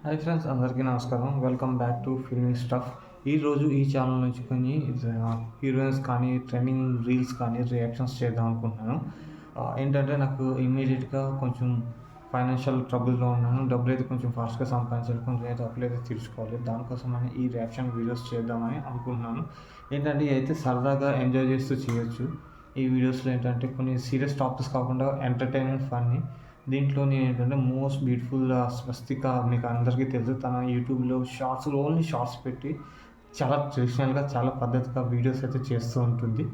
Hi friends, అందరికీ నమస్కారం. Welcome back to filmy stuff. ఈరోజు ఈ ఛానల్ నుంచి కొన్ని హీరోయిన్స్ కానీ, ట్రెండింగ్ రీల్స్ కానీ రియాక్షన్స్ చేద్దాం అనుకుంటున్నాను. ఏంటంటే నాకు ఇమ్మీడియట్గా కొంచెం ఫైనాన్షియల్ ట్రబుల్‌లో ఉన్నాను. డబ్బులైతే కొంచెం ఫాస్ట్‌గా సంపాదించాలి. కొంచెం అయితే అప్పులైతే తీర్చుకోవాలి. దానికోసమని ఈ రియాక్షన్ వీడియోస్ చేద్దామని అనుకుంటున్నాను. ఏంటంటే ఇదైతే సరదాగా ఎంజాయ్ చేస్తూ చేయొచ్చు. ఈ వీడియోస్‌లో ఏంటంటే కొన్ని సీరియస్ టాపిక్స్ కాకుండా ఎంటర్‌టైన్‌మెంట్, ఫన్నీ. దీంట్లో నేనేంటంటే మోస్ట్ బ్యూటిఫుల్ స్వస్తిక మీకు అందరికీ తెలుసు. తన యూట్యూబ్‌లో ఓన్లీ షార్ట్స్ పెట్టి చాలా ట్రెడిషనల్‌గా, చాలా పద్ధతిగా వీడియోస్ అయితే చేస్తూ ఉంటుంది.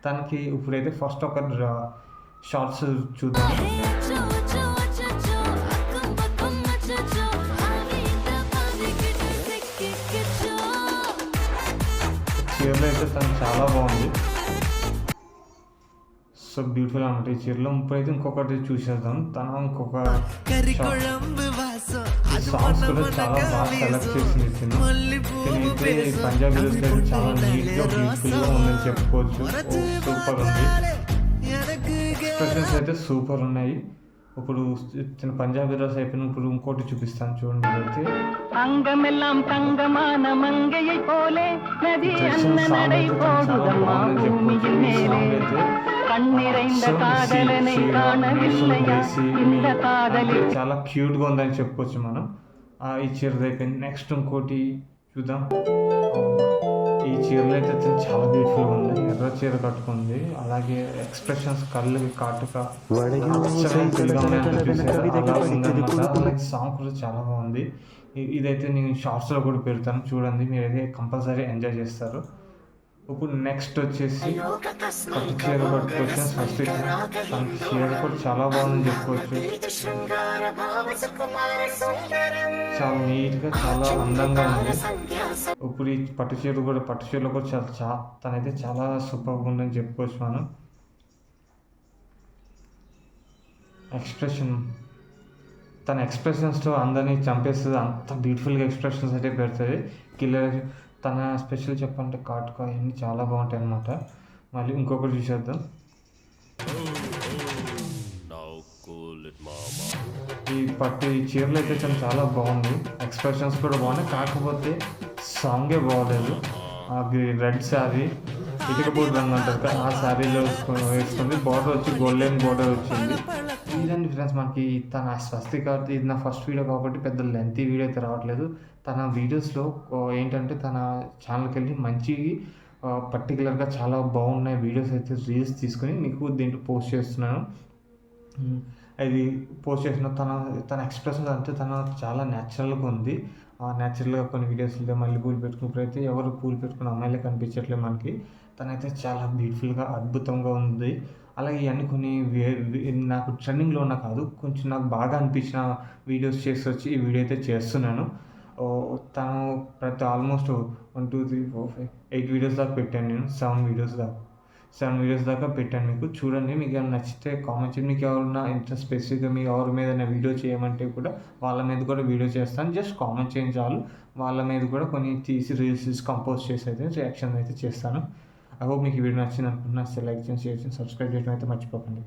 తనకి ఇప్పుడైతే ఫస్ట్ ఒక షార్ట్స్ చూద్దాం. చీరలో అయితే తను చాలా బాగుంది. సో బ్యూటిఫుల్ అనమాట ఈ చీరలో. ఇప్పుడైతే ఇంకొకటి చూసేద్దాం. తను ఇంకొక సాంగ్స్ కూడా చాలా బాగా సెలెక్ట్ చేసింది. తినైతే పంజాబీ అయితే చాలా నీట్గా బ్యూటిఫుల్గా ఉందని చెప్పుకోవచ్చు. సూపర్ ఉంది. ఎక్స్ప్రెషన్స్ అయితే సూపర్ ఉన్నాయి. ఇప్పుడు చిన్న పంజాబీ డ్రెస్ అయిపోయిన ఇప్పుడు ఇంకోటి చూపిస్తాను చూడండి. అయితే చాలా క్యూట్గా ఉందని చెప్పుకోవచ్చు మనం. ఈ చీరది అయిపోయింది. నెక్స్ట్ ఇంకోటి చూద్దాం. ఈ చీరలో అయితే చాలా బ్యూటిఫుల్గా ఉంది. ఎర్ర చీర కట్టుకుంది. అలాగే ఎక్స్ప్రెషన్స్ కళ్ళు కాటుక సాంగ్ కూడా చాలా బాగుంది. ఇదైతే నేను షార్ట్స్లో కూడా పెడతాను, చూడండి. మీరైతే కంపల్సరీ ఎంజాయ్ చేస్తారు. ఇప్పుడు నెక్స్ట్ వచ్చేసి పట్టు చీర కట్టుకోవచ్చు. ఫస్ట్ చీర కూడా చాలా బాగుందని చెప్పుకోవచ్చు. చాలా నీట్గా, చాలా అందంగా ఉంది. ఇప్పుడు ఈ పట్టు చీరలో కూడా తనైతే చాలా సూపర్గా ఉందని చెప్పుకోవచ్చు మనం. తన ఎక్స్ప్రెషన్స్తో అందరినీ చంపేస్తుంది. అంత బ్యూటిఫుల్గా ఎక్స్ప్రెషన్స్ అయితే పెడుతుంది. కిల్లర్. తన స్పెషల్ చెప్పంటే కాటుక అవన్నీ చాలా బాగుంటాయి అన్నమాట. మళ్ళీ ఇంకొకటి చూసేద్దాం. ఈ చీరలు అయితే చాలా బాగుంది. ఎక్స్ప్రెషన్స్ కూడా బాగున్నాయి. కాకపోతే సాంగే బాగోలేదు. రెడ్ శారీ, ఇటుక బోర్డు రంగు అంటారు కదా, ఆ శారీలో వేసుకుంది. బార్డర్ వచ్చి గోల్డెన్ బార్డర్ వచ్చింది. ఇదండి ఫ్రెండ్స్ మనకి తన స్వస్తిక. ఇది నా ఫస్ట్ వీడియో కాబట్టి పెద్ద లెంతీ వీడియో అయితే రావట్లేదు. తన వీడియోస్లో ఏంటంటే తన ఛానల్కి వెళ్ళి మంచి పర్టికులర్గా చాలా బాగున్నాయి వీడియోస్ అయితే రీల్స్ తీసుకొని మీకు దీంట్లో పోస్ట్ చేస్తున్నాను. అది పోస్ట్ చేసిన తన ఎక్స్ప్రెషన్స్ అంటే తన చాలా న్యాచురల్గా ఉంది. న్యాచురల్గా కొన్ని వీడియోస్లో మళ్ళీ పూలు పెట్టుకున్నప్పుడైతే ఎవరు పూలు పెట్టుకున్న అమ్మాయిలే కనిపించట్లేదు మనకి. తనైతే చాలా బ్యూటిఫుల్గా, అద్భుతంగా ఉంది. అలాగే ఇవన్నీ కొన్ని నాకు ట్రెండింగ్లో ఉన్న కాదు, కొంచెం నాకు బాగా అనిపించిన వీడియోస్ చేసి వచ్చి ఈ వీడియో అయితే చేస్తున్నాను. తను ఆల్మోస్ట్ 1 2 3 4 5 8 వీడియోస్ దాకా పెట్టాను నేను. 7 వీడియోస్ దాకా పెట్టాను. మీకు చూడండి. మీకు ఏమైనా నచ్చితే కామెంట్ చేయండి. మీకు ఎవరైనా ఇంట్రెస్ట్ స్పెసిఫిక్గా మీ ఎవరి మీద వీడియో చేయమంటే కూడా వాళ్ళ మీద కూడా వీడియో చేస్తాను. జస్ట్ కామెంట్ చేయండి చాలు. వాళ్ళ మీద కూడా కొన్ని తీసి రీల్స్ కంపోజ్ చేసి అయితే రియాక్షన్ అయితే చేస్తాను. ఐ హోప్ మీకు ఈ వీడియో నచ్చింది అనుకుంటున్నా. లైక్ చేయండి, షేర్ చేయండి, సబ్స్క్రైబ్ చేయడం అయితే మర్చిపోకండి.